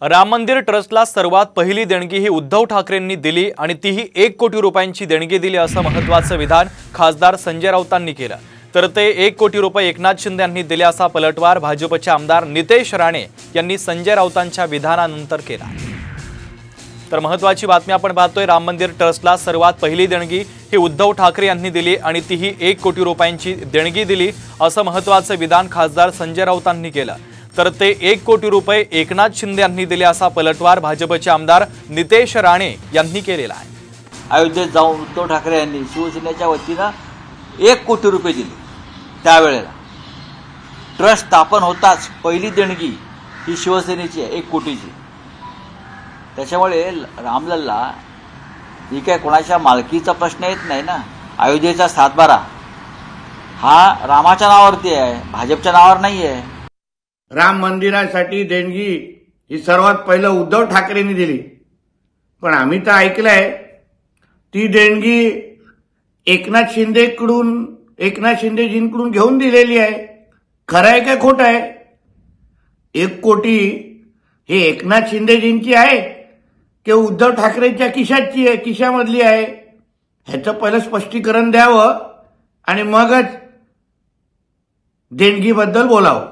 राम मंदिर ट्रस्टला सर्वात पहिली देणगी ही उद्धव ठाकरेंनी दिली आणि तीही 1 कोटी रुपयांची देणगी दिली असं महत्त्वाचं विधान खासदार संजय राऊतांनी केलं। तर ते 1 कोटी रुपये एकनाथ शिंदे यांनी दिले असा पलटवार भाजपचे आमदार नितेश राणे यांनी संजय राऊतांच्या विधानानंतर केला। तर महत्त्वाची बातमी आपण पाहतोय, राम मंदिर ट्रस्टला सर्वात पहिली देणगी ही उद्धव ठाकरे यांनी दिली आणि तीही 1 कोटी रुपयांची देणगी दिली असं महत्त्वाचं विधान खासदार संजय राऊतांनी केलं। तर ते 1 कोटी रुपये एकनाथ शिंदे यांनी दिले असा पलटवार भाजपचे आमदार नितेश राणे यांनी केलेला आहे। अयोध्येत जाऊन उद्धव ठाकरे यांनी शिवसेनेच्या वतीने 1 कोटी रुपये दिले। त्यावेळेला ट्रस्ट स्थापन होताच पहिली देणगी ही शिवसेनेची आहे 1 कोटीची। त्याच्यामुळे रामलल्ला ही काय कोणाच्या मालकीचा प्रश्न येत नाही ना। अयोध्येचा 7/12 हा रामाच्या नावावरती आहे, भाजपच्या नावावर नाही आहे। राम मंदिरासाठी देणगी ही सर्वात पहिलं उद्धव ठाकरेंनी दिली, पण आम्ही तर ऐकलंय ती देणगी एकनाथ शिंदेजींकडून घेऊन दिलेली आहे। खरं आहे का खोटं आहे? 1 कोटी हे एकनाथ शिंदेजींची आहे की उद्धव ठाकरेंच्या खिशामधली आहे? ह्याचं पहिलं स्पष्टीकरण द्यावं आणि मगच देणगीबद्दल बोलावं।